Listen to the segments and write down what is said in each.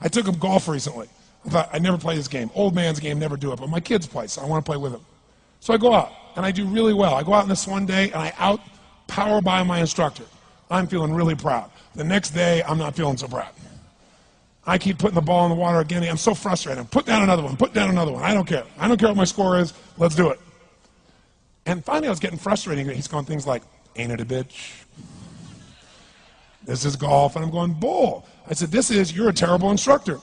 I took him golf recently. I thought, I'd never play this game. Old man's game, never do it. But my kids play, so I want to play with them. So I go out, and I do really well. I go out on this one day, and I out-power by my instructor. I'm feeling really proud. The next day, I'm not feeling so proud. I keep putting the ball in the water again. I'm so frustrated. Put down another one. Put down another one. I don't care. I don't care what my score is. Let's do it. And finally, I was getting frustrated. He's going things like, ain't it a bitch? This is golf. And I'm going, bull. I said, you're a terrible instructor.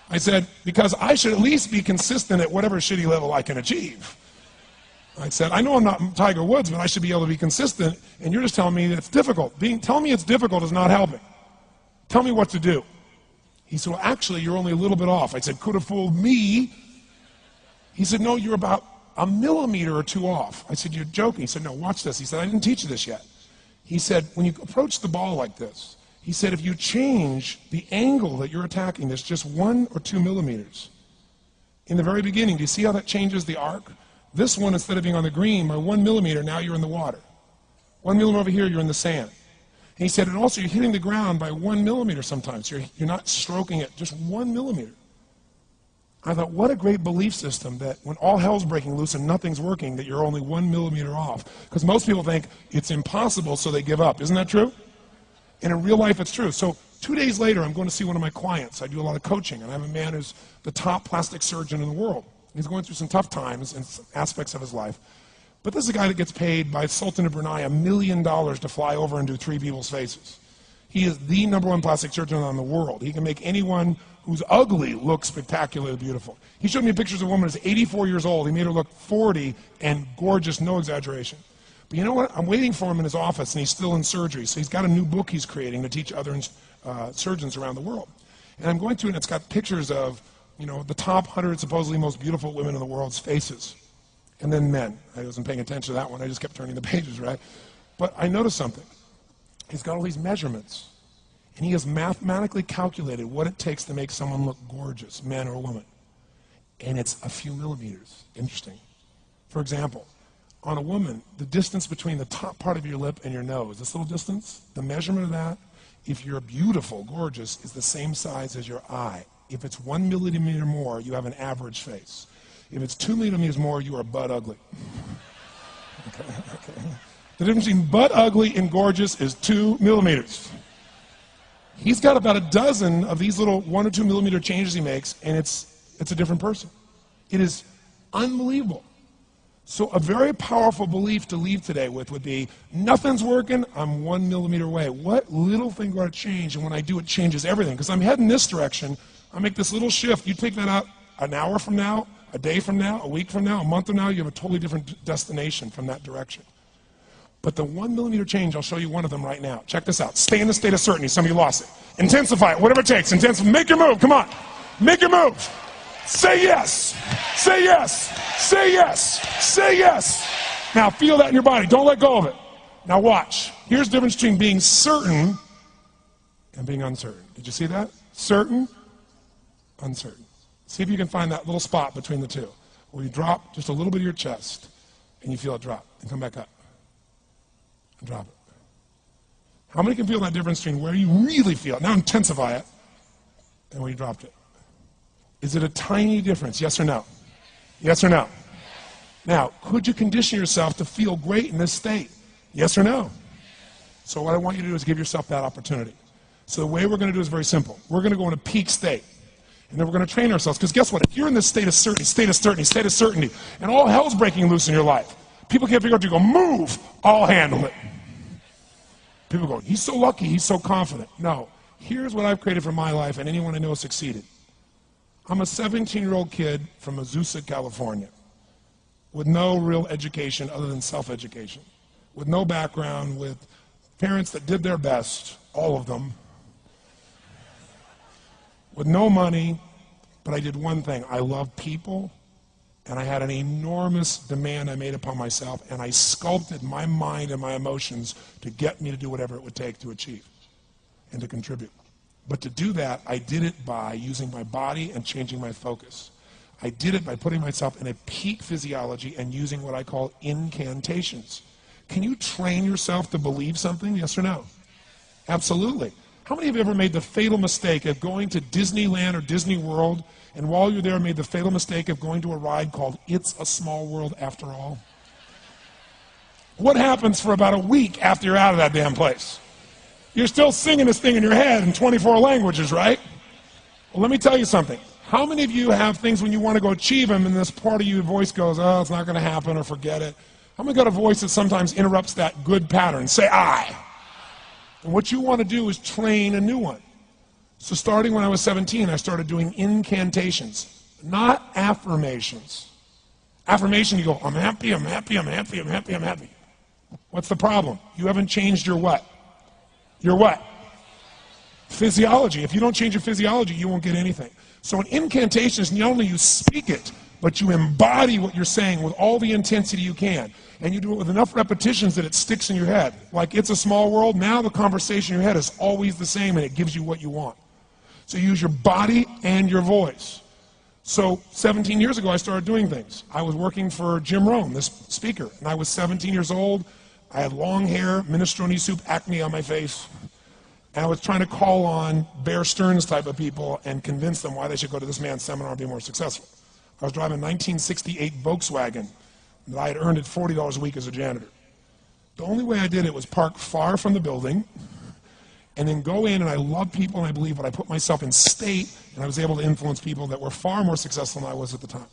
I said, because I should at least be consistent at whatever shitty level I can achieve. I said, I know I'm not Tiger Woods, but I should be able to be consistent, and you're just telling me that it's difficult. Telling me it's difficult is not helping. Tell me what to do. He said, well, actually, you're only a little bit off. I said, could have fooled me. He said, no, you're about a millimeter or two off. I said, you're joking. He said, no, watch this. He said, I didn't teach you this yet. He said, when you approach the ball like this, he said, if you change the angle that you're attacking this just 1 or 2 millimeters, in the very beginning, do you see how that changes the arc? This one, instead of being on the green, by 1 millimeter, now you're in the water. 1 millimeter over here, you're in the sand. And he said, and also you're hitting the ground by 1 millimeter sometimes. You're not stroking it, just 1 millimeter. I thought, what a great belief system that when all hell's breaking loose and nothing's working, that you're only 1 millimeter off. Because most people think it's impossible, so they give up. Isn't that true? And in real life, it's true. So 2 days later, I'm going to see one of my clients. I do a lot of coaching, and I have a man who's the top plastic surgeon in the world. He's going through some tough times in some aspects of his life. But this is a guy that gets paid by Sultan of Brunei $1 million to fly over and do 3 people's faces. He is the #1 plastic surgeon in the world. He can make anyone who's ugly look spectacularly beautiful. He showed me pictures of a woman who's 84 years old. He made her look 40 and gorgeous, no exaggeration. But you know what? I'm waiting for him in his office, and he's still in surgery. So he's got a new book he's creating to teach other surgeons around the world. And I'm going through it, and it's got pictures of, you know, the top 100 supposedly most beautiful women in the world's faces. And then men. I wasn't paying attention to that one. I just kept turning the pages, right? But I noticed something. He's got all these measurements. And he has mathematically calculated what it takes to make someone look gorgeous, man or woman. And it's a few millimeters. Interesting. For example, on a woman, the distance between the top part of your lip and your nose, this little distance, the measurement of that, if you're beautiful, gorgeous, is the same size as your eye. If it's 1 millimeter more, you have an average face. If it's 2 millimeters more, you are butt ugly. Okay. The difference between butt ugly and gorgeous is 2 millimeters. He's got about a dozen of these little 1 or 2 millimeter changes he makes, and it's a different person. It is unbelievable. So a very powerful belief to leave today with would be, nothing's working, I'm 1 millimeter away. What little thing do I change? And when I do, it changes everything. Because I'm heading this direction, I make this little shift. You take that out an hour from now, a day from now, a week from now, a month from now, you have a totally different destination from that direction. But the 1 millimeter change, I'll show you one of them right now. Check this out. Stay in the state of certainty. Some of you lost it. Intensify it, whatever it takes. Make your move. Come on. Make your move. Say yes. Say yes. Say yes. Say yes. Now feel that in your body. Don't let go of it. Now watch. Here's the difference between being certain and being uncertain. Did you see that? Certain, uncertain. See if you can find that little spot between the two, where you drop just a little bit of your chest, and you feel it drop, and come back up, and drop it. How many can feel that difference between where you really feel it, now intensify it, and where you dropped it? Is it a tiny difference, yes or no? Yes or no? Now, could you condition yourself to feel great in this state? Yes or no? So what I want you to do is give yourself that opportunity. So the way we're going to do is very simple. We're going to go in a peak state. And then we're going to train ourselves. Because guess what? If you're in this state of certainty, and all hell's breaking loose in your life, people can't figure out, you go, move, I'll handle it. People go, he's so lucky, he's so confident. No. Here's what I've created for my life, and anyone I know has succeeded. I'm a 17-year-old kid from Azusa, California, with no real education other than self-education, with no background, with parents that did their best, all of them, with no money, but I did one thing. I loved people, and I had an enormous demand I made upon myself, and I sculpted my mind and my emotions to get me to do whatever it would take to achieve and to contribute. But to do that, I did it by using my body and changing my focus. I did it by putting myself in a peak physiology and using what I call incantations. Can you train yourself to believe something, yes or no? Absolutely. How How many of you ever made the fatal mistake of going to Disneyland or Disney World, and while you're there made the fatal mistake of going to a ride called It's a Small World After All? What happens for about a week after you're out of that damn place? You're still singing this thing in your head in 24 languages, right? Well, let me tell you something. How many of you have things when you want to go achieve them and this part of your voice goes, oh, it's not going to happen, or forget it? How many got a voice that sometimes interrupts that good pattern? Say, I. And what you want to do is train a new one. So starting when I was 17, I started doing incantations, not affirmations. Affirmation, you go, I'm happy, I'm happy, I'm happy, I'm happy, I'm happy. What's the problem? You haven't changed your what? Your what? Physiology. If you don't change your physiology, you won't get anything. So an incantation is not only you speak it, but you embody what you're saying with all the intensity you can. And you do it with enough repetitions that it sticks in your head. Like It's a Small World, now the conversation in your head is always the same and it gives you what you want. So you use your body and your voice. So 17 years ago, I started doing things. I was working for Jim Rohn, this speaker, and I was 17 years old. I had long hair, minestrone soup, acne on my face. And I was trying to call on Bear Stearns type of people and convince them why they should go to this man's seminar and be more successful. I was driving a 1968 Volkswagen that I had earned at $40 a week as a janitor. The only way I did it was park far from the building and then go in, and I love people and I believe, but I put myself in state and I was able to influence people that were far more successful than I was at the time.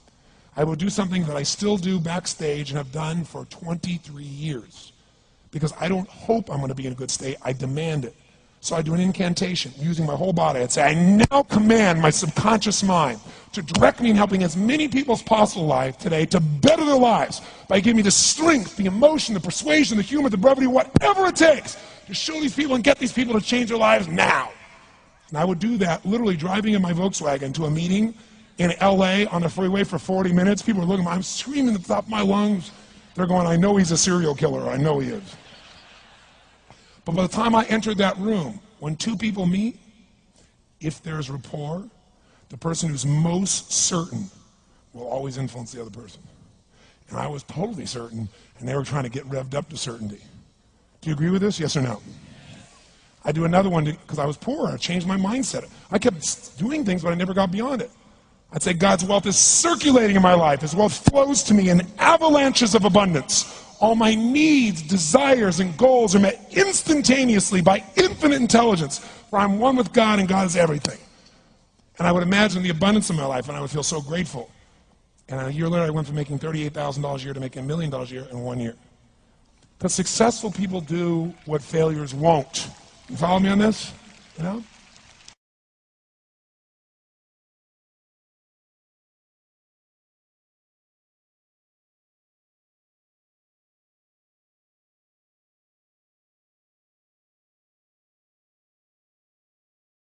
I would do something that I still do backstage and have done for 23 years because I don't hope I'm going to be in a good state, I demand it. So I do an incantation using my whole body. I'd say, I now command my subconscious mind to direct me in helping as many people as possible alive today to better their lives by giving me the strength, the emotion, the persuasion, the humor, the brevity, whatever it takes to show these people and get these people to change their lives now. And I would do that literally driving in my Volkswagen to a meeting in LA on the freeway for 40 minutes. People are looking at me, I'm screaming at the top of my lungs. They're going, I know he's a serial killer, I know he is. But by the time I entered that room, when two people meet, if there's rapport, the person who's most certain will always influence the other person. And I was totally certain, and they were trying to get revved up to certainty. Do you agree with this? Yes or no? I do another one because I was poor. I changed my mindset. I kept doing things, but I never got beyond it. I'd say God's wealth is circulating in my life. His wealth flows to me in avalanches of abundance. All my needs, desires, and goals are met instantaneously by infinite intelligence, for I'm one with God and God is everything. And I would imagine the abundance in my life, and I would feel so grateful. And a year later, I went from making $38,000 a year to making $1 million a year in 1 year. Because successful people do what failures won't. You follow me on this? You know?